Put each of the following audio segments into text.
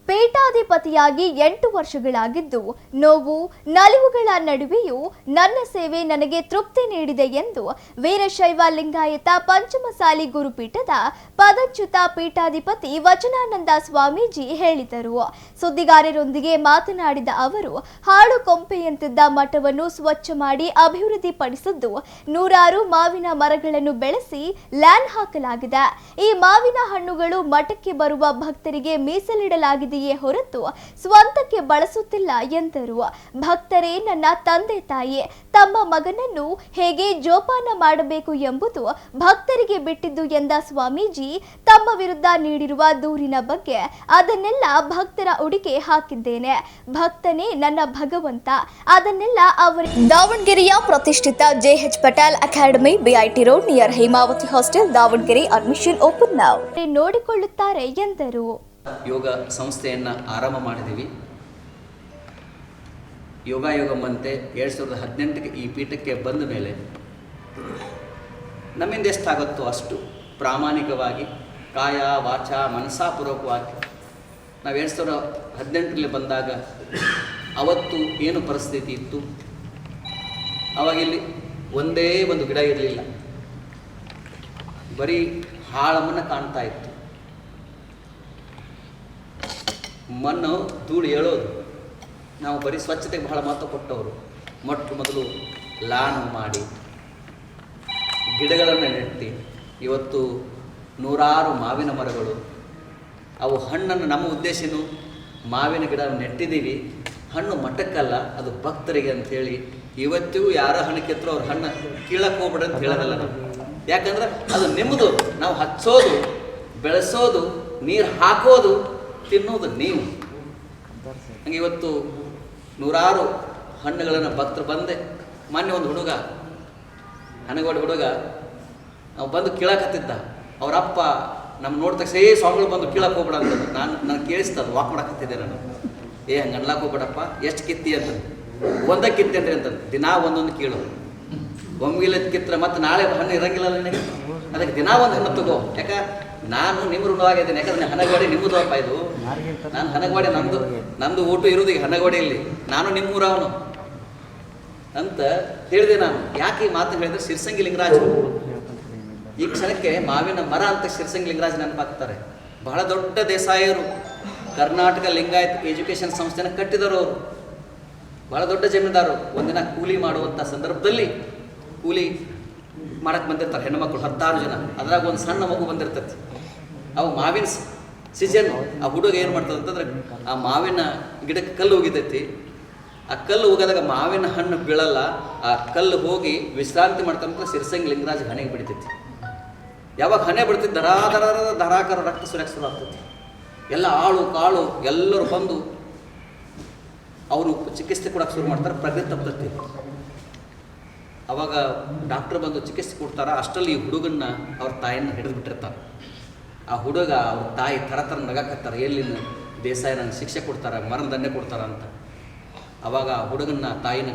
ಪೀಠಾಧಿಪತಿಯಾಗಿ 8 ವರ್ಷಗಳಾಗಿದ್ದು ನೋವು ನಲಿವುಗಳ ನಡುವೆಯೂ ನನ್ನ ಸೇವೆ ನನಗೆ ತೃಪ್ತಿ ನೀಡಿದೆ ಎಂದು ವೀರಶೈವ ಲಿಂಗಾಯತ ಪಂಚಮಸಾಲಿ ಗುರುಪೀಠದ ಪದಚ್ಯುತ ಪೀಠಾಧಿಪತಿ ವಚನಾನಂದ ಸ್ವಾಮೀಜಿ ಹೇಳಿದರು. ಸುದ್ದಿಗಾರರೊಂದಿಗೆ ಮಾತನಾಡಿದ ಅವರು, ಹಾಳು ಕೊಂಪೆಯಂತಿದ್ದ ಮಠವನ್ನು ಸ್ವಚ್ಛ ಮಾಡಿ ಅಭಿವೃದ್ಧಿಪಡಿಸಿದ್ದು, ನೂರಾರು ಮಾವಿನ ಮರಗಳನ್ನು ಬೆಳೆಸಿ ಲ್ಯಾನ್ ಹಾಕಲಾಗಿದೆ. ಈ ಮಾವಿನ ಹಣ್ಣುಗಳು ಮಠಕ್ಕೆ ಬರುವ ಭಕ್ತರಿಗೆ ಮೀಸಲಿಡಲಾಗಿದೆ ಹೊರತು ಸ್ವಂತಕ್ಕೆ ಬಳಸುತ್ತಿಲ್ಲ ಎಂದರು. ಭಕ್ತರೇ ನನ್ನ ತಂದೆ ತಾಯಿ, ತಮ್ಮ ಮಗನನ್ನು ಹೇಗೆ ಜೋಪಾನ ಮಾಡಬೇಕು ಎಂಬುದು ಭಕ್ತರಿಗೆ ಬಿಟ್ಟಿದ್ದು ಎಂದ ಸ್ವಾಮೀಜಿ, ತಮ್ಮ ವಿರುದ್ಧ ನೀಡಿರುವ ದೂರಿನ ಬಗ್ಗೆ ಅದನ್ನೆಲ್ಲ ಭಕ್ತರ ಉಡಿಗೆ ಹಾಕಿದ್ದೇನೆ. ಭಕ್ತನೇ ನನ್ನ ಭಗವಂತ, ಅದನ್ನೆಲ್ಲ ಅವರಿಗೆ. ದಾವಣಗೆರೆಯ ಪ್ರತಿಷ್ಠಿತ JH Patel academy, BIT road near Hemavathi hostel, Davanagere. Admission open now. ನೋಡಿಕೊಳ್ಳುತ್ತಾರೆ ಎಂದರು. ಯೋಗ ಸಂಸ್ಥೆಯನ್ನು ಆರಂಭ ಮಾಡಿದ್ದೀವಿ. ಯೋಗಮಂತೆ 2018ಕ್ಕೆ ಈ ಪೀಠಕ್ಕೆ ಬಂದ ಮೇಲೆ ನಮ್ಮಿಂದ ಎಷ್ಟಾಗುತ್ತೋ ಅಷ್ಟು ಪ್ರಾಮಾಣಿಕವಾಗಿ ಕಾಯ ವಾಚ ಮನಸ್ಸಾಪೂರ್ವಕವಾಗಿ ನಾವು 2018ರಲ್ಲಿ ಬಂದಾಗ ಅವತ್ತು ಏನು ಪರಿಸ್ಥಿತಿ ಇತ್ತು, ಅವಾಗಿಲ್ಲಿ ಒಂದೇ ಒಂದು ಗಿಡ ಇರಲಿಲ್ಲ, ಬರೀ ಹಾಳಮನ್ನು ಕಾಣ್ತಾ ಇತ್ತು. ಮಣ್ಣು ಧೂಳು ಹೇಳೋದು. ನಾವು ಬರೀ ಸ್ವಚ್ಛತೆಗೆ ಬಹಳ ಮಹತ್ವ ಕೊಟ್ಟವರು. ಮೊದಲು ಲಾನ್ ಮಾಡಿ ಗಿಡಗಳನ್ನು ನೆಟ್ಟಿ ಇವತ್ತು ನೂರಾರು ಮಾವಿನ ಮರಗಳು, ಅವು ಹಣ್ಣನ್ನು, ನಮ್ಮ ಉದ್ದೇಶನೂ ಮಾವಿನ ಗಿಡ ನೆಟ್ಟಿದ್ದೀವಿ, ಹಣ್ಣು ಮಠಕ್ಕಲ್ಲ, ಅದು ಭಕ್ತರಿಗೆ ಅಂಥೇಳಿ ಇವತ್ತಿಗೂ ಯಾರ ಹಣ್ಣು ಕೆತ್ತರೂ ಅವ್ರ ಹಣ್ಣು ಕೀಳಕ್ಕೆ ಹೋಗ್ಬಿಡ್ರಿ ಅಂತ ಹೇಳೋದಲ್ಲ ನಾವು. ಯಾಕಂದ್ರೆ ಅದು ನಿಮ್ಮದು, ನಾವು ಹಚ್ಚೋದು, ಬೆಳೆಸೋದು, ನೀರು ಹಾಕೋದು, ತಿನ್ನೋದು ನೀವು. ಹಂಗೆ ಇವತ್ತು ನೂರಾರು ಹಣ್ಣುಗಳನ್ನು ಭಕ್ತರು ಬಂದೆ. ಮೊನ್ನೆ ಒಂದು ಹುಡುಗ, ಹನಗೋಡಿ ಹುಡುಗ, ನಾವು ಬಂದು ಕೀಳಕತ್ತಿದ್ದ. ಅವರಪ್ಪ ನಮ್ಮ ನೋಡ್ತಾ ಸ್ವಾಮಿಗಳು ಬಂದು ಕೀಳಕ್ಕೆ ಹೋಗ್ಬೇಡ ಅಂತದ್ದು. ನಾನು ಕೇಳಿಸ್ತದ, ವಾಕ್ ಮಾಡಕತ್ತಿದ್ದೆ ನಾನು. ಹಂಗೆ ಅನ್ಲಾಕ್ ಹೋಗ್ಬೇಡಪ್ಪ, ಎಷ್ಟು ಕಿತ್ತಿ ಅಂತ. ಒಂದೇ ಕಿತ್ತಿ ಅಂದ್ರಿ ಅಂತಂದು, ದಿನಾ ಒಂದೊಂದು ಕೀಳು. ಒಮ್ಮಿಲ್ಲ ಕಿತ್ತರೆ ಮತ್ತೆ ನಾಳೆ ಹಣ್ಣು ಇರಂಗಿಲ್ಲ ನನಗೆ, ಅದಕ್ಕೆ ದಿನಾ ಒಂದು ಹಣ್ಣು ತಗೋ. ಯಾಕೆ ನಾನು ನಿಮ್ಮ ಋಣವಾಗಿದ್ದೇನೆ. ಯಾಕಂದ್ರೆ ಹನಗವಾಡಿ ನಿಮ್ಮದಪ್ಪ, ಇದು ನಾನು ಹನಗವಾಡಿ, ನಂದು ಊಟ ಇರೋದು ಈಗ ಹನಗವಾಡಿಯಲ್ಲಿ, ನಾನು ನಿಮ್ಮೂರವನು ಅಂತ ಹೇಳಿದೆ ನಾನು. ಯಾಕೆ ಈ ಮಾತು ಹೇಳಿದ್ರೆ, ಶಿರ್ಸಂಗಿ ಲಿಂಗರಾಜ್ ಈ ಕ್ಷಣಕ್ಕೆ ಮಾವಿನ ಮರ ಅಂತ ಶಿರ್ಸಂಗಿ ಲಿಂಗರಾಜ್ ನೆನಪಾಗ್ತಾರೆ. ಬಹಳ ದೊಡ್ಡ ದೇಸಾಯರು, ಕರ್ನಾಟಕ ಲಿಂಗಾಯತ್ ಎಜುಕೇಷನ್ ಸಂಸ್ಥೆನ ಕಟ್ಟಿದರು ಅವರು. ಬಹಳ ದೊಡ್ಡ ಜಮೀನ್ದಾರರು. ಒಂದಿನ ಕೂಲಿ ಮಾಡುವಂಥ ಸಂದರ್ಭದಲ್ಲಿ ಕೂಲಿ ಮಾಡಕ್ಕೆ ಬಂದಿರ್ತಾರೆ ಹೆಣ್ಣುಮಕ್ಕಳು 16 ಜನ. ಅದ್ರಾಗ ಒಂದು ಸಣ್ಣ ಮಗು ಬಂದಿರ್ತೈತಿ. ಅವು ಮಾವಿನ ಸೀಸನ್. ಆ ಹುಡುಗ ಏನು ಮಾಡ್ತದೆ ಅಂತಂದ್ರೆ, ಆ ಮಾವಿನ ಗಿಡಕ್ಕೆ ಕಲ್ಲು ಹೋಗಿತೈತಿ. ಆ ಕಲ್ಲು ಹೋಗೋದಾಗ ಮಾವಿನ ಹಣ್ಣು ಬೀಳಲ್ಲ, ಆ ಕಲ್ಲು ಹೋಗಿ ವಿಶ್ರಾಂತಿ ಮಾಡ್ಕೊಂತ ಶಿರ್ಸಂಗಿ ಲಿಂಗರಾಜ್ ಹಣೆಗೆ ಬಿಡ್ತೈತಿ. ಯಾವಾಗ ಹಣೆ ಬಿಡ್ತೈತಿ, ಧಾರಾಕಾರ ರಕ್ತ ಸುರಕ್ಷ ಶುರು ಆಗ್ತೈತಿ. ಎಲ್ಲ ಆಳು ಕಾಳು ಎಲ್ಲರೂ ಬಂದು ಅವರು ಚಿಕಿತ್ಸೆ ಕೊಡೋಕೆ ಶುರು ಮಾಡ್ತಾರೆ. ಪ್ರಜ್ಞೆ ತಪ್ಪತೈತಿ. ಅವಾಗ ಡಾಕ್ಟ್ರ್ ಬಂದು ಚಿಕಿತ್ಸೆ ಕೊಡ್ತಾರೆ. ಅಷ್ಟರಲ್ಲಿ ಈ ಹುಡುಗನ್ನ ಅವ್ರ ತಾಯಿಯನ್ನು ಹಿಡಿದು ಬಿಟ್ಟಿರ್ತಾರೆ. ಆ ಹುಡುಗ ಅವ್ರ ತಾಯಿ ಥರ ನಗಾಕತ್ತಾರೆ, ಎಲ್ಲಿನ ದೇಸಾಯ ನನಗೆ ಶಿಕ್ಷೆ ಕೊಡ್ತಾರೆ, ಮರಣ ದಂಡೆ ಕೊಡ್ತಾರೆ ಅಂತ. ಅವಾಗ ಆ ಹುಡುಗನ್ನ ತಾಯಿನ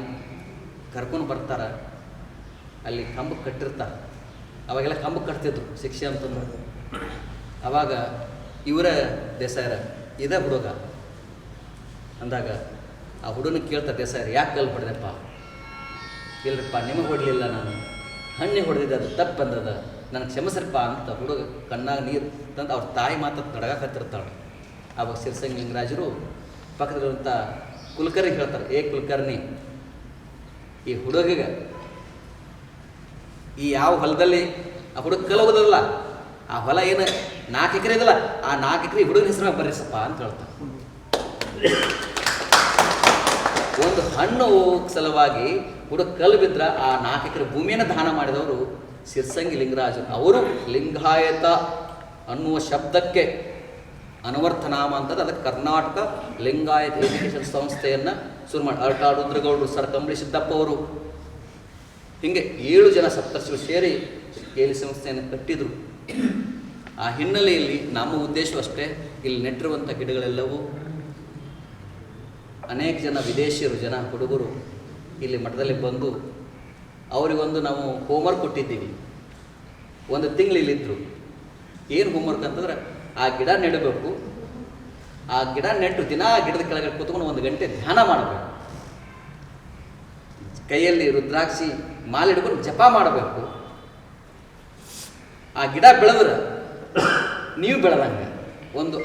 ಕರ್ಕೊಂಡು ಬರ್ತಾರೆ. ಅಲ್ಲಿ ಕಂಬಕ್ಕೆ ಕಟ್ಟಿರ್ತಾರೆ. ಅವಾಗೆಲ್ಲ ಕಂಬಕ್ಕೆ ಕಟ್ತಿದ್ರು ಶಿಕ್ಷೆ ಅಂತಂದು. ಅವಾಗ ಇವರ ದೇಸಾಯರ ಇದೇ ಹುಡುಗ ಅಂದಾಗ ಆ ಹುಡುಗನ ಕೇಳ್ತಾರೆ ದೇಸಾಯರು, ಯಾಕೆ ಕಲ್ಲು ಹೊಡೆದಪ್ಪ? ಇಲ್ಲರಪ್ಪ, ನಿಮಗೆ ಹೊಡಲಿಲ್ಲ, ನಾನು ಹಣ್ಣಿಗೆ ಹೊಡೆದಿದ್ದೆ, ಅದು ತಪ್ಪು ಬಂದದ, ನನಗೆ ಕ್ಷಮಿಸ್ರಪ್ಪ ಅಂತ ಹುಡುಗ ಕಣ್ಣಾಗ ನೀರು ತಂದು ಅವ್ರ ತಾಯಿ ಮಾತು ತಡಗಾಕತ್ತಿರ್ತಾಳೆ. ಆವಾಗ ಶಿರ್ಸಂಗಿ ಲಿಂಗರಾಜರು ಪಕ್ಕದಲ್ಲಿರುವಂಥ ಕುಲಕರ್ಣಿಗೆ ಹೇಳ್ತಾರೆ, ಕುಲಕರ್ಣಿ, ಈ ಹುಡುಗಿಗೆ ಈ ಯಾವ ಹೊಲದಲ್ಲಿ ಆ ಹುಡುಗ ಕಲ್ಲು ಹೋಗೋದಲ್ಲ, ಆ ಹೊಲ ಏನು 4 ಎಕರೆ ಇದಲ್ಲ, ಆ 4 ಎಕರೆ ಹುಡುಗನ ಹೆಸರು ಬರ್ರಿಸಪ್ಪ ಅಂತ ಹೇಳ್ತಾರೆ. ಒಂದು ಹಣ್ಣು ಸಲುವಾಗಿ ಹುಡುಗ ಕಲ್ಲು ಬಿದ್ದರೆ ಆ 4 ಎಕರೆ ಭೂಮಿಯನ್ನು ದಾನ ಮಾಡಿದವರು ಶಿರ್ಸಂಗಿ ಲಿಂಗರಾಜರು. ಅವರು ಲಿಂಗಾಯತ ಅನ್ನುವ ಶಬ್ದಕ್ಕೆ ಅನವರ್ಥನಾಮ ಅಂತದ್ದು. ಅದಕ್ಕೆ ಕರ್ನಾಟಕ ಲಿಂಗಾಯತ ಎಜುಕೇಷನ್ ಸಂಸ್ಥೆಯನ್ನು ಶುರು ಮಾಡಿ ಅರ್ಟಾಳ್ ರುದ್ರಗೌಡರು, ಸರ್ ಕಂಬಳಿ ಸಿದ್ದಪ್ಪ ಅವರು, ಹೀಗೆ 7 ಜನ ಸಪ್ತರ್ಷಿಗಳು ಸೇರಿ ಕೇಲಿ ಸಂಸ್ಥೆಯನ್ನು ಕಟ್ಟಿದರು. ಆ ಹಿನ್ನೆಲೆಯಲ್ಲಿ ನಮ್ಮ ಉದ್ದೇಶವೂ ಅಷ್ಟೇ, ಇಲ್ಲಿ ನೆಟ್ಟಿರುವಂಥ ಗಿಡಗಳೆಲ್ಲವೂ ಅನೇಕ ಜನ ವಿದೇಶಿಯರು, ಹುಡುಗರು ಇಲ್ಲಿ ಮಠದಲ್ಲಿ ಬಂದು ಅವರಿಗೊಂದು ನಾವು ಹೋಮ್ವರ್ಕ್ ಕೊಟ್ಟಿದ್ದೀವಿ. ಒಂದು ತಿಂಗಳು ಇಲ್ಲಿದ್ದರು. ಏನು ಹೋಮ್ವರ್ಕ್ ಅಂತಂದ್ರೆ, ಆ ಗಿಡ ನೆಡಬೇಕು, ಆ ಗಿಡ ನೆಟ್ಟು ದಿನ ಗಿಡದ ಕೆಳಗಡೆ ಕೂತ್ಕೊಂಡು 1 ಗಂಟೆ ಧ್ಯಾನ ಮಾಡಬೇಕು. ಕೈಯಲ್ಲಿ ರುದ್ರಾಕ್ಷಿ ಮಾಲೆ ಹಿಡ್ಕೊಂಡು ಜಪ ಮಾಡಬೇಕು. ಆ ಗಿಡ ಬೆಳೆದ್ರೆ ನೀವು ಬೆಳೆದಂಗೆ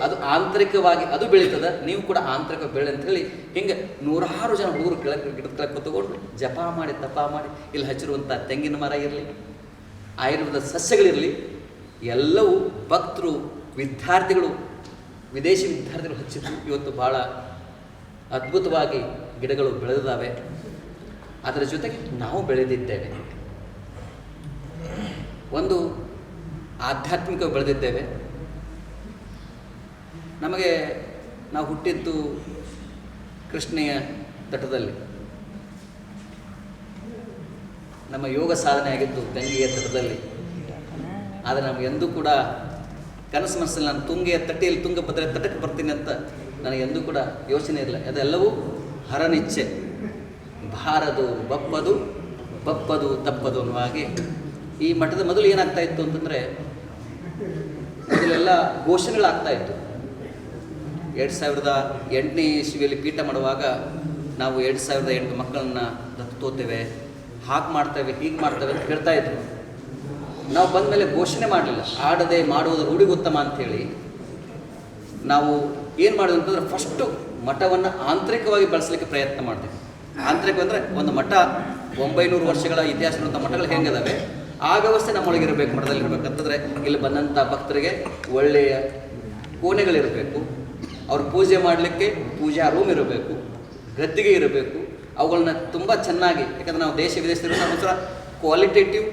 ಅದು ಆಂತರಿಕವಾಗಿ ಅದು ಬೆಳೀತದೆ, ನೀವು ಕೂಡ ಆಂತರಿಕ ಬೆಳೆ ಅಂತ ಹೇಳಿ ಹಿಂಗೆ 100 ಜನ ಹುಡುಗರು ಗಿಡದ ಕೆಳಗೆ ಕೂತ್ಕೊಂಡು ಜಪ ಮಾಡಿ ತಪ ಮಾಡಿ ಇಲ್ಲಿ ಹಚ್ಚಿರುವಂಥ ತೆಂಗಿನ ಮರ ಇರಲಿ, ಆಯುರ್ವೇದ ಸಸ್ಯಗಳಿರಲಿ, ಎಲ್ಲವೂ ಭಕ್ತರು, ವಿದ್ಯಾರ್ಥಿಗಳು, ವಿದೇಶಿ ವಿದ್ಯಾರ್ಥಿಗಳು ಹಚ್ಚಿದ್ದು ಇವತ್ತು ಭಾಳ ಅದ್ಭುತವಾಗಿ ಗಿಡಗಳು ಬೆಳೆದಿದ್ದಾವೆ. ಅದರ ಜೊತೆಗೆ ನಾವು ಬೆಳೆದಿದ್ದೇವೆ, ಒಂದು ಆಧ್ಯಾತ್ಮಿಕ ಬೆಳೆದಿದ್ದೇವೆ. ನಾವು ಹುಟ್ಟಿದ್ದು ಕೃಷ್ಣೆಯ ತಟದಲ್ಲಿ, ನಮ್ಮ ಯೋಗ ಸಾಧನೆ ಆಗಿದ್ದು ಗಂಗೆಯ ತಟದಲ್ಲಿ. ಆದರೆ ನಮಗೆಂದೂ ಕೂಡ ಕನಸು ಮನಸ್ಸಲ್ಲಿ ನಾನು ತುಂಗೆಯ ತಟ್ಟೆಯಲ್ಲಿ ತುಂಗಭದ್ರೆ ತಟಕ್ಕೆ ಬರ್ತೀನಿ ಅಂತ ನನಗೆಂದೂ ಕೂಡ ಯೋಚನೆ ಇರಲಿಲ್ಲ. ಅದೆಲ್ಲವೂ ಹರನಿಚ್ಛೆ. ಬಾರದು ಬಪ್ಪದು, ಬಪ್ಪದು ತಪ್ಪದು ಅನ್ನುವ ಹಾಗೆ ಈ ಮಠದ ಮೊದಲು ಏನಾಗ್ತಾ ಇತ್ತು ಅಂತಂದರೆ, ಮೊದಲೆಲ್ಲ ಘೋಷಣೆಗಳಾಗ್ತಾ ಇತ್ತು. 2008ನೇ ಇಸ್ವಿಯಲ್ಲಿ ಪೀಠ ಮಾಡುವಾಗ ನಾವು 2008 ಮಕ್ಕಳನ್ನು ದತ್ತು ತೋತೇವೆ, ಹಾಗೆ ಮಾಡ್ತೇವೆ, ಹೀಗೆ ಮಾಡ್ತೇವೆ ಅಂತ ಹೇಳ್ತಾ ಇದ್ರು. ನಾವು ಬಂದ ಮೇಲೆ ಘೋಷಣೆ ಮಾಡಲಿಲ್ಲ. ಆಡದೆ ಮಾಡುವುದು ರೂಢಿಗುತ್ತಮ ಅಂಥೇಳಿ ನಾವು ಏನು ಮಾಡಿದ್ವಿ ಅಂತಂದರೆ, ಫಸ್ಟು ಮಠವನ್ನು ಆಂತರಿಕವಾಗಿ ಬಳಸಲಿಕ್ಕೆ ಪ್ರಯತ್ನ ಮಾಡ್ತೀವಿ. ಆಂತರಿಕ ಅಂದರೆ ಒಂದು ಮಠ 900 ವರ್ಷಗಳ ಇತಿಹಾಸ ಇರುವಂಥ ಮಠಗಳು ಹೆಂಗಿದಾವೆ ಆ ವ್ಯವಸ್ಥೆ ನಮ್ಮೊಳಗಿರಬೇಕು, ಮಠದಲ್ಲಿ ಇರಬೇಕಂತಂದರೆ ಇಲ್ಲಿ ಬಂದಂಥ ಭಕ್ತರಿಗೆ ಒಳ್ಳೆಯ ಕೋಣೆಗಳಿರಬೇಕು, ಅವ್ರು ಪೂಜೆ ಮಾಡಲಿಕ್ಕೆ ಪೂಜಾ ರೂಮ್ ಇರಬೇಕು, ಗದ್ದಿಗೆ ಇರಬೇಕು. ಅವುಗಳನ್ನ ತುಂಬ ಚೆನ್ನಾಗಿ, ಯಾಕಂದರೆ ನಾವು ದೇಶ ವಿದೇಶದಲ್ಲಿ ಒಂಥರ ಕ್ವಾಲಿಟೇಟಿವ್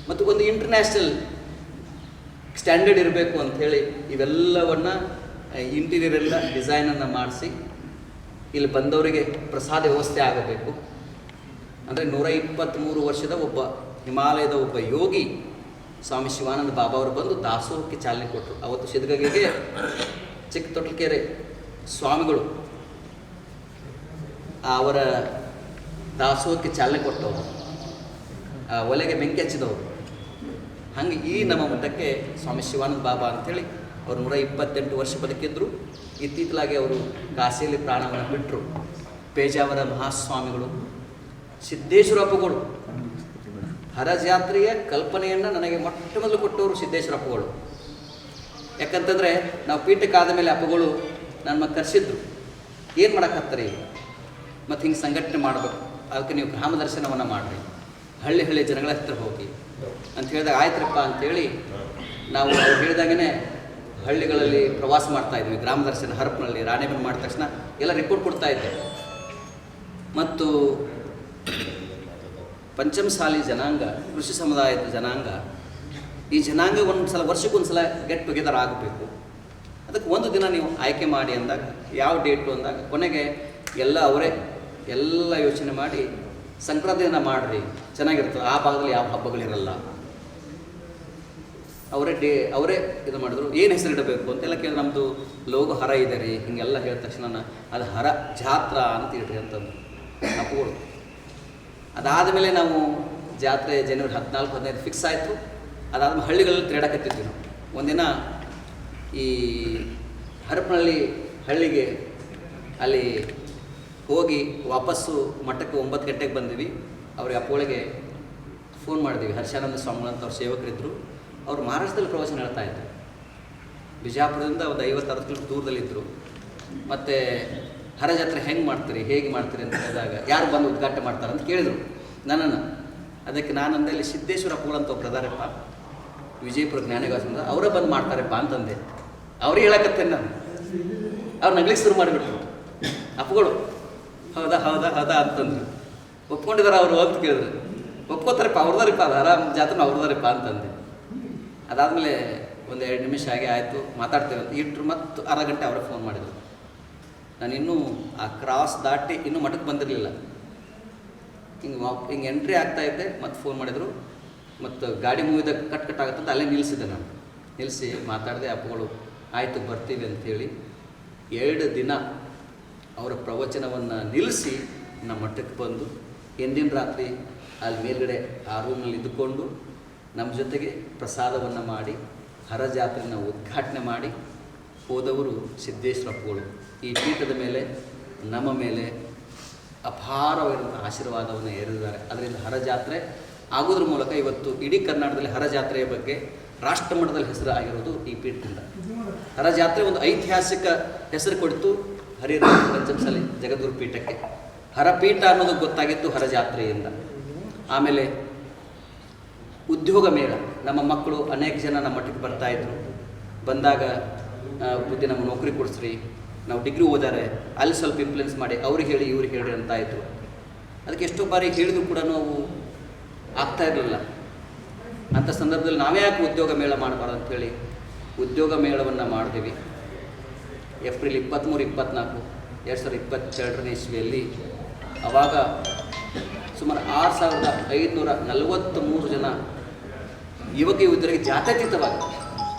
ಮತ್ತು ಒಂದು ಇಂಟರ್ನ್ಯಾಷನಲ್ ಸ್ಟ್ಯಾಂಡರ್ಡ್ ಇರಬೇಕು ಅಂಥೇಳಿ ಇವೆಲ್ಲವನ್ನು ಇಂಟೀರಿಯರ್ ಎಲ್ಲ ಡಿಸೈನನ್ನು ಮಾಡಿಸಿ ಇಲ್ಲಿ ಬಂದವರಿಗೆ ಪ್ರಸಾದ ವ್ಯವಸ್ಥೆ ಆಗಬೇಕು. ಅಂದರೆ 123 ವರ್ಷದ ಒಬ್ಬ ಹಿಮಾಲಯದ ಒಬ್ಬ ಯೋಗಿ ಸ್ವಾಮಿ ಶಿವಾನಂದ ಬಾಬಾ ಅವರು ಬಂದು ದಾಸೋಹಕ್ಕೆ ಚಾಲನೆ ಕೊಟ್ಟರು. ಅವತ್ತು ಸಿದ್ಧಗಂಗೆಗೆ ಚಿಕ್ಕ ತೊಟ್ಲಕೆರೆ ಸ್ವಾಮಿಗಳು ಅವರ ದಾಸೋಹಕ್ಕೆ ಚಾಲನೆ ಕೊಟ್ಟವರು, ಒಲೆಗೆ ಬೆಂಕಿ ಹಚ್ಚಿದವರು. ಹಾಗೆ ಈ ನಮ್ಮ ಮಠಕ್ಕೆ ಸ್ವಾಮಿ ಶಿವಾನಂದ ಬಾಬಾ ಅಂಥೇಳಿ ಅವರು 128 ವರ್ಷ ಬದುಕಿದ್ರು. ಇತ್ತೀಚಲಾಗಿ ಅವರು ಕಾಶಿಯಲ್ಲಿ ಪ್ರಾಣವನ್ನು ಬಿಟ್ಟರು. ಪೇಜಾವರ ಮಹಾಸ್ವಾಮಿಗಳು, ಸಿದ್ದೇಶ್ವರಪ್ಪಗಳು, ಹರಜಾತ್ರೆಯ ಕಲ್ಪನೆಯನ್ನು ನನಗೆ ಮೊಟ್ಟ ಮೊದಲು ಕೊಟ್ಟವರು ಸಿದ್ದೇಶ್ವರಪ್ಪಗಳು. ಯಾಕಂತಂದರೆ ನಾವು ಪೀಠಕ್ಕಾದ ಮೇಲೆ ಅಪ್ಪಗಳು ನನ್ನ ಕರೆಸಿದ್ರು, ಏನು ಮಾಡಕತ್ತಾರೆ ಮತ್ತು ಹಿಂಗೆ ಸಂಘಟನೆ ಮಾಡಬೇಕು, ಅದಕ್ಕೆ ನೀವು ಗ್ರಾಮ ದರ್ಶನವನ್ನು ಮಾಡಿರಿ, ಹಳ್ಳಿ ಹಳ್ಳಿ ಜನಗಳ ಹತ್ರ ಹೋಗಿ ಅಂತ ಹೇಳಿದಾಗ ಆಯ್ತರಪ್ಪ ಅಂಥೇಳಿ ನಾವು ಅವ್ರು ಹೇಳಿದಾಗೇ ಹಳ್ಳಿಗಳಲ್ಲಿ ಪ್ರವಾಸ ಮಾಡ್ತಾಯಿದ್ವಿ. ಗ್ರಾಮ ದರ್ಶನ ಹರಪನಹಳ್ಳಿ, ರಾಣೆಬೆನ್ನೂರು ಮಾಡಿದ ತಕ್ಷಣ ಎಲ್ಲ ರಿಪೋರ್ಟ್ ಕೊಡ್ತಾಯಿದ್ದೆ. ಮತ್ತು ಪಂಚಮಸಾಲಿ ಜನಾಂಗ, ಕೃಷಿ ಸಮುದಾಯದ ಜನಾಂಗ, ಈ ಜನಾಂಗ ವರ್ಷಕ್ಕೊಂದು ಸಲ ಗೆಟ್ ಟುಗೆದರ್ ಆಗಬೇಕು. ಅದಕ್ಕೆ ಒಂದು ದಿನ ನೀವು ಆಯ್ಕೆ ಮಾಡಿ ಅಂದಾಗ ಯಾವ ಡೇಟು ಅಂದಾಗ ಕೊನೆಗೆ ಅವರೇ ಎಲ್ಲ ಯೋಚನೆ ಮಾಡಿ ಸಂಕ್ರಾಂತಿಯನ್ನು ಮಾಡಿರಿ ಚೆನ್ನಾಗಿರ್ತದೆ, ಆ ಭಾಗದಲ್ಲಿ ಯಾವ ಹಬ್ಬಗಳಿರಲ್ಲ, ಅವರೇ ಇದು ಮಾಡಿದ್ರು. ಏನು ಹೆಸರಿಡಬೇಕು ಅಂತೆಲ್ಲ ಕೇಳಿ ನಮ್ಮದು ಲೋಗೋ ಹರ ಇದೆ ರೀ ಹೀಗೆಲ್ಲ ಹೇಳಿದ ತಕ್ಷಣ ಅದು ಹರ ಜಾತ್ರಾ ಅಂತ ಇಡ್ರಿ ಅಂತಂದು ಅಪ್ಪಗಳು. ಅದಾದಮೇಲೆ ನಾವು ಜಾತ್ರೆ ಜನವರಿ 14-15 ಫಿಕ್ಸ್ ಆಯಿತು. ಅದಾದ್ಮೇಲೆ ಹಳ್ಳಿಗಳಲ್ಲಿ ತಿರುಗಾಡಕತ್ತಿದ್ವಿ ನಾವು. ಒಂದಿನ ಈ ಹರಪನಹಳ್ಳಿ ಹಳ್ಳಿಗೆ ಅಲ್ಲಿ ಹೋಗಿ ವಾಪಸ್ಸು ಮಠಕ್ಕೆ 9 ಗಂಟೆಗೆ ಬಂದಿವಿ. ಅವ್ರಿಗೆ ಅಪ್ಪಗಳಿಗೆ ಫೋನ್ ಮಾಡಿದ್ವಿ. ಹರ್ಷಾನಂದ ಸ್ವಾಮಿಗಳು ಅಂತ ಅವ್ರ ಸೇವಕರಿದ್ದರು. ಅವರು ಮಹಾರಾಷ್ಟ್ರದಲ್ಲಿ ಪ್ರವಚನ ಹೇಳ್ತಾ ಇದ್ದರು. ಬಿಜಾಪುರದಿಂದ ಒಂದು 50-60 ಕಿಲೋಮೀಟರ್ ದೂರದಲ್ಲಿದ್ದರು. ಮತ್ತು ಹರಜಾತ್ರೆ ಹೆಂಗೆ ಮಾಡ್ತೀರಿ, ಹೇಗೆ ಮಾಡ್ತೀರಿ ಅಂತ ಹೇಳಿದಾಗ ಯಾರು ಬಂದು ಉದ್ಘಾಟನೆ ಮಾಡ್ತಾರೆ ಅಂತ ಕೇಳಿದರು ನನ್ನನ್ನು. ಅದಕ್ಕೆ ನಾನು ಅಂದೆ, ಅಲ್ಲಿ ಸಿದ್ದೇಶ್ವರ ಅಪ್ಪಗಳು ಅಂತ ಒಬ್ರು ಅದಾರಪ್ಪ ವಿಜಯಪುರ ಜ್ಞಾನಗಾಸದಿಂದ, ಅವರೇ ಬಂದು ಮಾಡ್ತಾರಪ್ಪ ಅಂತಂದೆ. ಅವ್ರಿಗೆ ಹೇಳಕತ್ತೇನೆ ನಾನು. ಅವ್ರು ನಗ್ಲಿಕ್ಕೆ ಶುರು ಮಾಡಿಬಿಟ್ರು ಅಪ್ಪಗಳು. ಹೌದಾ ಹೌದಾ ಹೌದಾ ಅಂತಂದ್ರು. ಒಪ್ಕೊಂಡಿದ್ದಾರೆ ಅವರು ಅಂತ ಕೇಳಿದ್ರು. ಒಪ್ಕೋತಾರಪ್ಪ, ಅವ್ರದಾರಪ್ಪ, ಅದು ಆರಾಮ್ ಜಾತ್ರೆ ಅವ್ರದಾರಪ್ಪ ಅಂತಂದೆ. ಅದಾದಮೇಲೆ ಒಂದು 2 ನಿಮಿಷ ಹಾಗೆ ಆಯಿತು, ಮಾತಾಡ್ತೇವೆ ಅಂತ ಇಟ್ಟರು. ಮತ್ತು ಅರ್ಧ ಗಂಟೆ ಅವರೇ ಫೋನ್ ಮಾಡಿದರು. ನಾನು ಇನ್ನೂ ಆ ಕ್ರಾಸ್ ದಾಟಿ ಇನ್ನೂ ಮಠಕ್ಕೆ ಬಂದಿರಲಿಲ್ಲ. ಹಿಂಗೆ ಎಂಟ್ರಿ ಆಗ್ತಾಯಿದ್ದೆ, ಮತ್ತು ಫೋನ್ ಮಾಡಿದರು. ಮತ್ತು ಗಾಡಿ ಮುಗಿದಾಗ ಕಟ್ ಆಗುತ್ತಂತ ಅಲ್ಲೇ ನಿಲ್ಲಿಸಿದ್ದೆ ನಾನು. ನಿಲ್ಲಿಸಿ ಮಾತಾಡಿದೆ. ಅಪ್ಪಗಳು ಆಯಿತು ಬರ್ತೀವಿ ಅಂಥೇಳಿ 2 ದಿನ ಅವರ ಪ್ರವಚನವನ್ನು ನಿಲ್ಲಿಸಿ ನಮ್ಮ ಮಠಕ್ಕೆ ಬಂದು ಎಂದಿನ ರಾತ್ರಿ ಅಲ್ಲಿ ಮೇಲ್ಗಡೆ ಆ ರೂಮಲ್ಲಿ ಇದ್ದುಕೊಂಡು ನಮ್ಮ ಜೊತೆಗೆ ಪ್ರಸಾದವನ್ನು ಮಾಡಿ ಹರಜಾತ್ರೆಯನ್ನು ಉದ್ಘಾಟನೆ ಮಾಡಿ ಹೋದವರು ಸಿದ್ದೇಶ್ವರಪ್ಪಗಳು. ಈ ಪೀಠದ ಮೇಲೆ ನಮ್ಮ ಮೇಲೆ ಅಪಾರವಾದಂಥ ಆಶೀರ್ವಾದವನ್ನು ಏರಿದ್ದಾರೆ. ಅದರಿಂದ ಹರಜಾತ್ರೆ ಆಗೋದ್ರ ಮೂಲಕ ಇವತ್ತು ಇಡೀ ಕರ್ನಾಟಕದಲ್ಲಿ ಹರಜಾತ್ರೆಯ ಬಗ್ಗೆ ರಾಷ್ಟ್ರ ಮಟ್ಟದಲ್ಲಿ ಹೆಸರು ಆಗಿರೋದು ಈ ಪೀಠದಿಂದ. ಹರಜಾತ್ರೆ ಒಂದು ಐತಿಹಾಸಿಕ ಹೆಸರು ಕೊಡ್ತು ಹರಿಹರ ಪಂಚಮಸಾಲಿ ಜಗದ್ಗುರು ಪೀಠಕ್ಕೆ. ಹರಪೀಠ ಅನ್ನೋದು ಗೊತ್ತಾಗಿತ್ತು ಹರಜಾತ್ರೆಯಿಂದ. ಆಮೇಲೆ ಉದ್ಯೋಗ ಮೇಳ, ನಮ್ಮ ಮಕ್ಕಳು ಅನೇಕ ಜನ ನಮ್ಮ ಮಟ್ಟಕ್ಕೆ ಬರ್ತಾಯಿದ್ರು. ಬಂದಾಗ ಬುದ್ಧಿ ನಮ್ಗೆ ನೌಕರಿ ಕೊಡಿಸ್ರಿ, ನಾವು ಡಿಗ್ರಿ ಓದಾರೆ ಅಲ್ಲಿ ಸ್ವಲ್ಪ ಇಂಪ್ಲುಯೆನ್ಸ್ ಮಾಡಿ ಅವ್ರಿಗೆ ಹೇಳಿ ಇವ್ರಿಗೆ ಹೇಳಿ ಅಂತ ಆಯಿತು. ಅದಕ್ಕೆ ಎಷ್ಟೋ ಬಾರಿ ಹೇಳಿದ್ರು ಕೂಡ ನಾವು ಆಗ್ತಾ ಇರಲಿಲ್ಲ. ಅಂಥ ಸಂದರ್ಭದಲ್ಲಿ ನಾವೇ ಯಾಕೆ ಉದ್ಯೋಗ ಮೇಳ ಮಾಡಬಾರ್ದು ಅಂಥೇಳಿ ಉದ್ಯೋಗ ಮೇಳವನ್ನು ಮಾಡಿದ್ವಿ. ಏಪ್ರಿಲ್ 23-24, 2022 ಇಸ್ವಿಯಲ್ಲಿ. ಆವಾಗ ಸುಮಾರು 6543 ಜನ ಯುವಕ ಯುವತಿಯರಿಗೆ ಜಾತ್ಯತೀತವಾಗಿ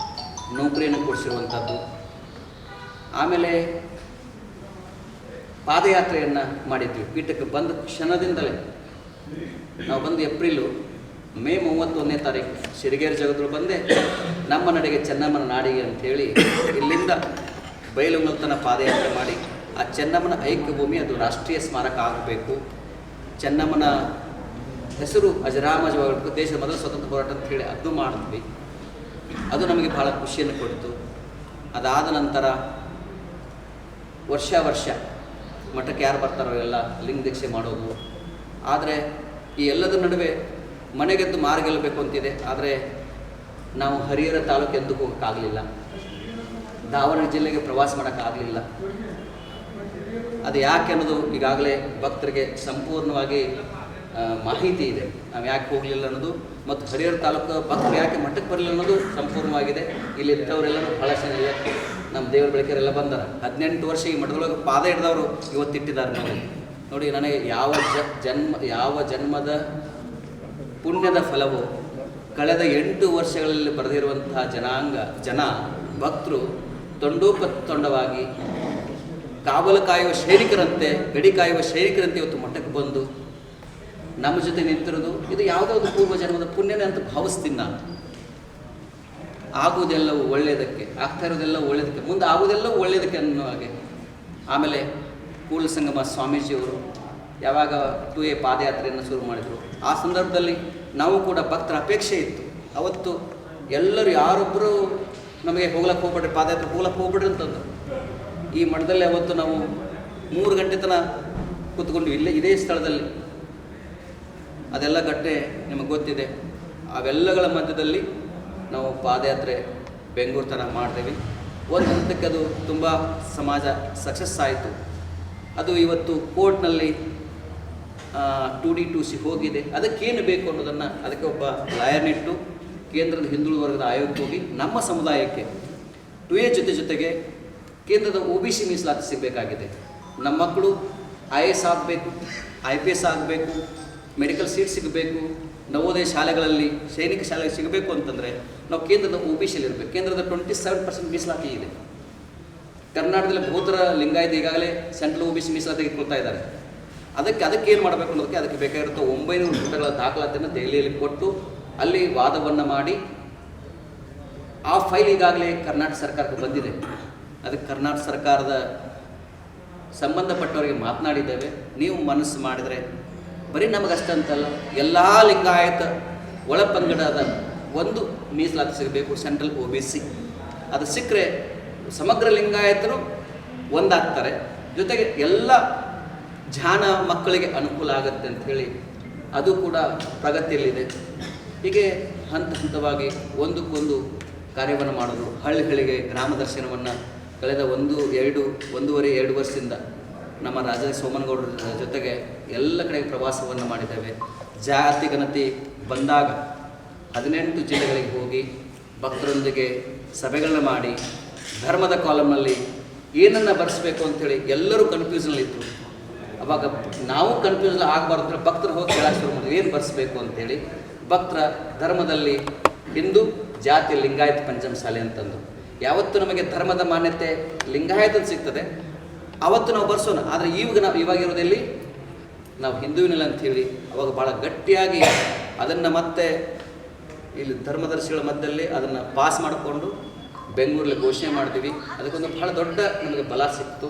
ನೌಕರಿಯನ್ನು ಕೊಡಿಸಿರುವಂಥದ್ದು. ಆಮೇಲೆ ಪಾದಯಾತ್ರೆಯನ್ನು ಮಾಡಿದ್ವಿ. ಪೀಠಕ್ಕೆ ಬಂದ ಕ್ಷಣದಿಂದಲೇ ನಾವು ಬಂದು ಮೇ 31ನೇ ತಾರೀಕು ಸಿರಿಗೇರಿ ಜಗದ್ರು ಬಂದೆ. ನಮ್ಮ ನಡೆಗೆ ಚೆನ್ನಮ್ಮನ ನಾಡಿಗೆ ಅಂಥೇಳಿ ಇಲ್ಲಿಂದ ಬೈಲುಂಗಲ್ ತನಕ ಪಾದಯಾತ್ರೆ ಮಾಡಿ ಆ ಚೆನ್ನಮ್ಮನ ಐಕ್ಯಭೂಮಿ ಅದು ರಾಷ್ಟ್ರೀಯ ಸ್ಮಾರಕ ಆಗಬೇಕು, ಚೆನ್ನಮ್ಮನ ಹೆಸರು ಅಜರಾಮರವಾಗಬೇಕು, ದೇಶದ ಮೊದಲ ಸ್ವತಂತ್ರ ಹೋರಾಟ ಅಂತ ಹೇಳಿ ಅದನ್ನು ಮಾಡಿದ್ವಿ. ಅದು ನಮಗೆ ಭಾಳ ಖುಷಿಯನ್ನು ಕೊಡ್ತು. ಅದಾದ ನಂತರ ವರ್ಷ ಮಠಕ್ಕೆ ಯಾರು ಬರ್ತಾರೋ ಎಲ್ಲ ಲಿಂಗ ದೀಕ್ಷೆ ಮಾಡೋದು. ಆದರೆ ಈ ಎಲ್ಲದರ ನಡುವೆ ಮನೆಗೆದ್ದು ಮಾರ್ಗೆಲ್ಲಬೇಕು ಅಂತಿದೆ. ಆದರೆ ನಾವು ಹರಿಹರ ತಾಲೂಕು ಎಂದೂ ಹೋಗೋಕ್ಕಾಗಲಿಲ್ಲ, ದಾವಣಗೆರೆ ಜಿಲ್ಲೆಗೆ ಪ್ರವಾಸ ಮಾಡೋಕ್ಕಾಗಲಿಲ್ಲ. ಅದು ಯಾಕೆ ಅನ್ನೋದು ಈಗಾಗಲೇ ಭಕ್ತರಿಗೆ ಸಂಪೂರ್ಣವಾಗಿ ಮಾಹಿತಿ ಇದೆ. ನಾವು ಯಾಕೆ ಹೋಗಲಿಲ್ಲ ಅನ್ನೋದು ಮತ್ತು ಹರಿಹರ ತಾಲೂಕು ಭಕ್ತರು ಯಾಕೆ ಮಠಕ್ಕೆ ಬರಲಿಲ್ಲ ಅನ್ನೋದು ಸಂಪೂರ್ಣವಾಗಿದೆ. ಇಲ್ಲಿ ಇದ್ದವರೆಲ್ಲರೂ ಭಾಳ ಚೆನ್ನಾಗಿದೆ. ನಮ್ಮ ದೇವರ ಬೆಳಕರೆಲ್ಲ ಬಂದಾರ. 18 ವರ್ಷ ಈ ಮಠದೊಳಗೆ ಪಾದ ಹಿಡಿದವರು ಇವತ್ತಿಟ್ಟಿದ್ದಾರೆ. ನೋಡಿ ನನಗೆ ಯಾವ ಜನ್ಮದ ಪುಣ್ಯದ ಫಲವು ಕಳೆದ 8 ವರ್ಷಗಳಲ್ಲಿ ಬರೆದಿರುವಂತಹ ಜನ ಭಕ್ತರು ತೊಂಡೋಪತ್ತೊಂಡವಾಗಿ ಕಾವಲು ಕಾಯುವ ಸೈನಿಕರಂತೆ, ಗಡಿ ಕಾಯುವ ಸೈನಿಕರಂತೆ ಇವತ್ತು ಮಠಕ್ಕೆ ಬಂದು ನಮ್ಮ ಜೊತೆ ನಿಂತಿರೋದು ಇದು ಯಾವುದೋ ಒಂದು ಪೂರ್ವ ಜನ್ಮದ ಪುಣ್ಯನೇ ಅಂತ ಭಾವಿಸ್ತೀನಿ ನಾನು. ಆಗುವುದೆಲ್ಲವೂ ಒಳ್ಳೆಯದಕ್ಕೆ, ಆಗ್ತಾ ಇರೋದೆಲ್ಲವೂ ಒಳ್ಳೆಯದಕ್ಕೆ, ಮುಂದೆ ಆಗುವುದೆಲ್ಲವೂ ಒಳ್ಳೆಯದಕ್ಕೆ ಅನ್ನೋ ಹಾಗೆ. ಆಮೇಲೆ ಕೂಡಲ ಸಂಗಮ ಸ್ವಾಮೀಜಿಯವರು ಯಾವಾಗ 2A ಪಾದಯಾತ್ರೆಯನ್ನು ಶುರು ಮಾಡಿದರು, ಆ ಸಂದರ್ಭದಲ್ಲಿ ನಾವು ಕೂಡ ಭಕ್ತರ ಅಪೇಕ್ಷೆ ಇತ್ತು. ಅವತ್ತು ಎಲ್ಲರೂ ಯಾರೊಬ್ಬರು ನಮಗೆ ಹೋಗ್ಲಕ್ಕೆ ಹೋಗ್ಬೇಡ್ರಿ, ಪಾದಯಾತ್ರೆ ಹೋಗ್ಲಕ್ಕೆ ಹೋಗ್ಬೇಡ್ರಿ ಅಂತಂದರು. ಈ ಮಠದಲ್ಲಿ ಅವತ್ತು ನಾವು 3 ಗಂಟೆ ತನಕ ಕೂತ್ಕೊಂಡ್ವಿ ಇದೇ ಸ್ಥಳದಲ್ಲಿ. ಅದೆಲ್ಲ ಘಟನೆ ನಿಮಗೆ ಗೊತ್ತಿದೆ. ಅವೆಲ್ಲಗಳ ಮಧ್ಯದಲ್ಲಿ ನಾವು ಪಾದಯಾತ್ರೆ ಬೆಂಗಳೂರು ತನಕ ಮಾಡ್ತೇವೆ. ಒಂದು ಹಂತಕ್ಕೆ ಅದು ತುಂಬ ಸಮಾಜ ಸಕ್ಸಸ್ ಆಯಿತು. ಅದು ಇವತ್ತು ಕೋರ್ಟ್ನಲ್ಲಿ 2D2C ಹೋಗಿದೆ. ಅದಕ್ಕೇನು ಬೇಕು ಅನ್ನೋದನ್ನು ಅದಕ್ಕೆ ಒಬ್ಬ ಲಾಯರ್ನಿಟ್ಟು ಕೇಂದ್ರದ ಹಿಂದುಳಿದ ವರ್ಗದ ಆಯೋಗಕ್ಕೆ ಹೋಗಿ ನಮ್ಮ ಸಮುದಾಯಕ್ಕೆ 2A ಜೊತೆಗೆ ಕೇಂದ್ರದ OBC ಮೀಸಲಾತಿ ಸಿಗಬೇಕಾಗಿದೆ. ನಮ್ಮ ಮಕ್ಕಳು IAS ಆಗಬೇಕು, IPS ಆಗಬೇಕು, ಮೆಡಿಕಲ್ ಸೀಟ್ ಸಿಗಬೇಕು, ನವೋದಯ ಶಾಲೆಗಳಲ್ಲಿ ಸೈನಿಕ ಶಾಲೆಗೆ ಸಿಗಬೇಕು ಅಂತಂದರೆ ನಾವು ಕೇಂದ್ರದ OBCಯಲ್ಲಿ ಇರಬೇಕು. ಕೇಂದ್ರದ 27% ಮೀಸಲಾತಿ ಇದೆ. ಕರ್ನಾಟಕದಲ್ಲಿ ಬಹುತರ ಲಿಂಗಾಯತ ಈಗಾಗಲೇ ಸೆಂಟ್ರಲ್ OBC ಮೀಸಲಾತಿ ತೆಗೆದುಕೊಳ್ತಾ ಇದ್ದಾರೆ. ಅದಕ್ಕೆ ಏನು ಮಾಡಬೇಕು ಅನ್ನೋದಕ್ಕೆ ಅದಕ್ಕೆ ಬೇಕಾಗಿರುತ್ತೋ 900 ಪುಟಗಳ ದಾಖಲಾತಿಯನ್ನು ದೆಹಲಿಯಲ್ಲಿ ಕೊಟ್ಟು ಅಲ್ಲಿ ವಾದವನ್ನು ಮಾಡಿ ಆ ಫೈಲ್ ಈಗಾಗಲೇ ಕರ್ನಾಟಕ ಸರ್ಕಾರಕ್ಕೆ ಬಂದಿದೆ. ಅದಕ್ಕೆ ಕರ್ನಾಟಕ ಸರ್ಕಾರದ ಸಂಬಂಧಪಟ್ಟವರಿಗೆ ಮಾತನಾಡಿದ್ದೇವೆ. ನೀವು ಮನಸ್ಸು ಮಾಡಿದರೆ ಬರೀ ನಮಗಷ್ಟಂತಲ್ಲ, ಎಲ್ಲ ಲಿಂಗಾಯತ ಒಳಪಂಗಡದ ಒಂದು ಮೀಸಲಾತಿ ಸಿಗಬೇಕು, ಸೆಂಟ್ರಲ್ OBC. ಅದು ಸಿಕ್ಕರೆ ಸಮಗ್ರ ಲಿಂಗಾಯತರು ಒಂದಾಗ್ತಾರೆ, ಜೊತೆಗೆ ಎಲ್ಲ ಜಾನ ಮಕ್ಕಳಿಗೆ ಅನುಕೂಲ ಆಗುತ್ತೆ ಅಂಥೇಳಿ ಅದು ಕೂಡ ಪ್ರಗತಿಯಲ್ಲಿದೆ. ಹೀಗೆ ಹಂತವಾಗಿ ಒಂದಕ್ಕೊಂದು ಕಾರ್ಯವನ್ನು ಮಾಡೋದು. ಹಳ್ಳಿಗಳಿಗೆ ಗ್ರಾಮ ದರ್ಶನವನ್ನು ಕಳೆದ 1.5 ವರ್ಷದಿಂದ ನಮ್ಮ ರಾಜ ಸೋಮನಗೌಡರ ಜೊತೆಗೆ ಎಲ್ಲ ಕಡೆಗೆ ಪ್ರವಾಸವನ್ನು ಮಾಡಿದ್ದೇವೆ. ಜಾತಿ ಗಣತಿ ಬಂದಾಗ 18 ಜಿಲ್ಲೆಗಳಿಗೆ ಹೋಗಿ ಭಕ್ತರೊಂದಿಗೆ ಸಭೆಗಳನ್ನ ಮಾಡಿ ಧರ್ಮದ ಕಾಲಮ್ನಲ್ಲಿ ಏನನ್ನು ಬರೆಸಬೇಕು ಅಂಥೇಳಿ ಎಲ್ಲರೂ ಕನ್ಫ್ಯೂಷನಲ್ಲಿದ್ದರು. ಅವಾಗ ನಾವು ಕನ್ಫ್ಯೂಷನ್ ಆಗಬಾರ್ದು ಅಂದರೆ ಭಕ್ತರು ಹೋಗಿ ಕೇಳಕ್ಕೆ ಶುರು ಮಾಡಿದ್ವಿ, ಏನು ಬರೆಸಬೇಕು ಅಂಥೇಳಿ. ಭಕ್ತರ ಧರ್ಮದಲ್ಲಿ ಹಿಂದೂ, ಜಾತಿ ಲಿಂಗಾಯತ ಪಂಚಮಸಾಲಿ ಅಂತಂದು ಯಾವತ್ತು ನಮಗೆ ಧರ್ಮದ ಮಾನ್ಯತೆ ಲಿಂಗಾಯತದ ಸಿಗ್ತದೆ ಆವತ್ತು ನಾವು ಬರ್ಸೋಣ. ಆದರೆ ಇವಾಗಿರೋದಲ್ಲಿ ನಾವು ಹಿಂದೂವಿನಲ್ಲ ಅಂಥೇಳಿ ಅವಾಗ ಭಾಳ ಗಟ್ಟಿಯಾಗಿ ಅದನ್ನು ಮತ್ತೆ ಇಲ್ಲಿ ಧರ್ಮದರ್ಶಿಗಳ ಮಧ್ಯದಲ್ಲಿ ಅದನ್ನು ಪಾಸ್ ಮಾಡಿಕೊಂಡು ಬೆಂಗಳೂರಲ್ಲಿ ಘೋಷಣೆ ಮಾಡ್ತೀವಿ. ಅದಕ್ಕೊಂದು ಬಹಳ ದೊಡ್ಡ ನಮಗೆ ಬಲ ಸಿಕ್ತು.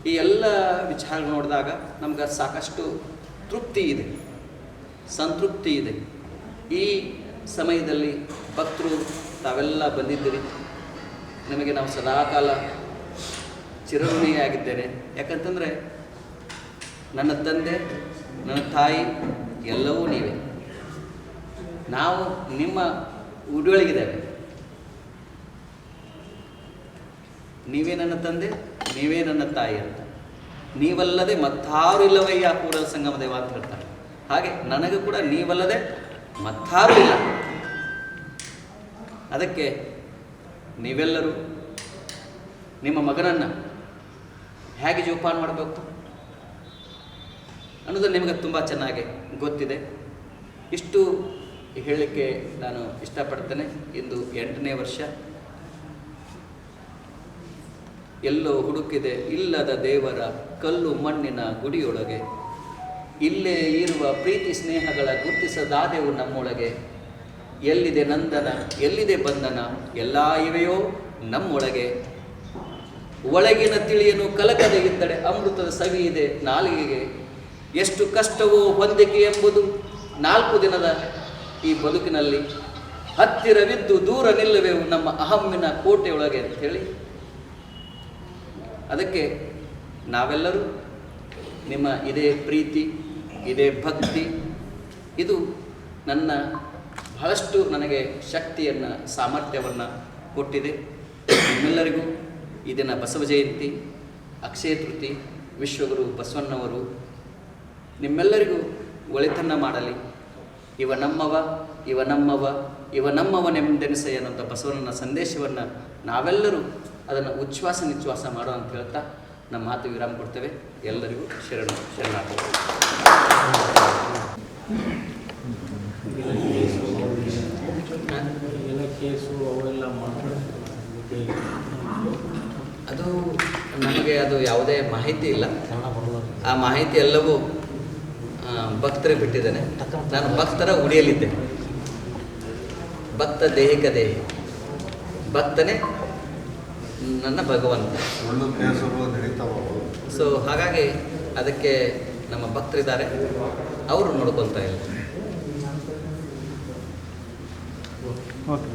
ಈ ಎಲ್ಲ ವಿಚಾರಗಳು ನೋಡಿದಾಗ ನಮ್ಗೆ ಸಾಕಷ್ಟು ತೃಪ್ತಿ ಇದೆ, ಸಂತೃಪ್ತಿ ಇದೆ. ಈ ಸಮಯದಲ್ಲಿ ಭಕ್ತರು ತಾವೆಲ್ಲ ಬಂದಿದ್ದೀರಿ. ನಿಮಗೆ ನಾವು ಸದಾಕಾಲ ಚಿರಋಣಿಯಾಗಿದ್ದೇನೆ. ಯಾಕಂತಂದರೆ ನನ್ನ ತಂದೆ, ನನ್ನ ತಾಯಿ ಎಲ್ಲವೂ ನೀವೇ. ನಾವು ನಿಮ್ಮ ಉಡಿಯೊಳಗಿದ್ದೇವೆ. ನೀವೇ ನನ್ನ ತಂದೆ, ನೀವೇ ನನ್ನ ತಾಯಿ ಅಂತ. ನೀವಲ್ಲದೆ ಮತ್ತಾರು ಇಲ್ಲವಯ್ಯ ಕೂಡಲ ಸಂಗಮ ದೇವ ಅಂತ ಹೇಳ್ತಾರೆ. ಹಾಗೆ ನನಗೂ ಕೂಡ ನೀವಲ್ಲದೆ ಮತ್ತಾರು ಇಲ್ಲ. ಅದಕ್ಕೆ ನೀವೆಲ್ಲರೂ ನಿಮ್ಮ ಮಗನನ್ನು ಹೇಗೆ ಜೋಪಾನ ಮಾಡಬೇಕು ಅನ್ನೋದು ನಿಮಗೆ ತುಂಬ ಚೆನ್ನಾಗಿ ಗೊತ್ತಿದೆ. ಇಷ್ಟು ಹೇಳಲಿಕ್ಕೆ ನಾನು ಇಷ್ಟಪಡ್ತೇನೆ. ಇಂದು 8ನೇ ವರ್ಷ. ಎಲ್ಲೋ ಹುಡುಕಿದೆ ಇಲ್ಲದ ದೇವರ ಕಲ್ಲು ಮಣ್ಣಿನ ಗುಡಿಯೊಳಗೆ, ಇಲ್ಲೇ ಇರುವ ಪ್ರೀತಿ ಸ್ನೇಹಗಳ ಗುರುತಿಸದಾದೆವು ನಮ್ಮೊಳಗೆ. ಎಲ್ಲಿದೆ ನಂದನ, ಎಲ್ಲಿದೆ ಬಂಧನ, ಎಲ್ಲ ಇವೆಯೋ ನಮ್ಮೊಳಗೆ. ಒಳಗಿನ ತಿಳಿಯನು ಕಲಕದೆ ಇದ್ದಡೆ ಅಮೃತದ ಸವಿ ಇದೆ ನಾಲಿಗೆಗೆ. ಎಷ್ಟು ಕಷ್ಟವೋ ಹೊಂದಿಕೆ ಎಂಬುದು 4 ದಿನದ ಈ ಬದುಕಿನಲ್ಲಿ. ಹತ್ತಿರವಿದ್ದು ದೂರ ನಿಲ್ಲುವೆವು ನಮ್ಮ ಅಹಮ್ಮಿನ ಕೋಟೆಯೊಳಗೆ ಅಂಥೇಳಿ. ಅದಕ್ಕೆ ನಾವೆಲ್ಲರೂ ನಿಮ್ಮ ಇದೇ ಪ್ರೀತಿ, ಇದೇ ಭಕ್ತಿ, ಇದು ನನ್ನ ಬಹಳಷ್ಟು ನನಗೆ ಶಕ್ತಿಯನ್ನು, ಸಾಮರ್ಥ್ಯವನ್ನು ಕೊಟ್ಟಿದೆ. ನಿಮ್ಮೆಲ್ಲರಿಗೂ ಈ ದಿನ ಬಸವ ಜಯಂತಿ, ಅಕ್ಷಯ ತೃತೀಯ, ವಿಶ್ವಗುರು ಬಸವಣ್ಣವರು ನಿಮ್ಮೆಲ್ಲರಿಗೂ ಒಳಿತನ್ನು ಮಾಡಲಿ. ಇವ ನಮ್ಮವ, ಇವ ನಮ್ಮವ, ಇವ ನಮ್ಮವನೆಂದೆನಿಸೆ ಅನ್ನೋಂಥ ಬಸವಣ್ಣನ ಸಂದೇಶವನ್ನು ನಾವೆಲ್ಲರೂ ಅದನ್ನು ಉಚ್ಛ್ವಾಸ ನಿಶ್ವಾಸ ಮಾಡೋ ಅಂತ ಹೇಳ್ತಾ ನಮ್ಮ ಮಾತು ವಿರಾಮ ಕೊಡ್ತೇವೆ. ಎಲ್ಲರಿಗೂ ಶರಣಾರ್ಥಿ. ಅದು ನಮಗೆ ಅದು ಯಾವುದೇ ಮಾಹಿತಿ ಇಲ್ಲ. ಆ ಮಾಹಿತಿ ಎಲ್ಲವೂ ಭಕ್ತರಿಗೆ ಬಿಟ್ಟಿದ್ದೇನೆ. ನಾನು ಭಕ್ತರ ಉಡಿಯಲಿದ್ದೆ. ಭಕ್ತ ದೇಹಿಕ ದೇಹಿ, ಭಕ್ತನೇ ನನ್ನ ಭಗವಂತ. ಸೊ ಹಾಗಾಗಿ ಅದಕ್ಕೆ ನಮ್ಮ ಭಕ್ತರಿದ್ದಾರೆ, ಅವರು ನೋಡ್ಕೊಳ್ತಾ ಇಲ್ಲ. ಓಕೆ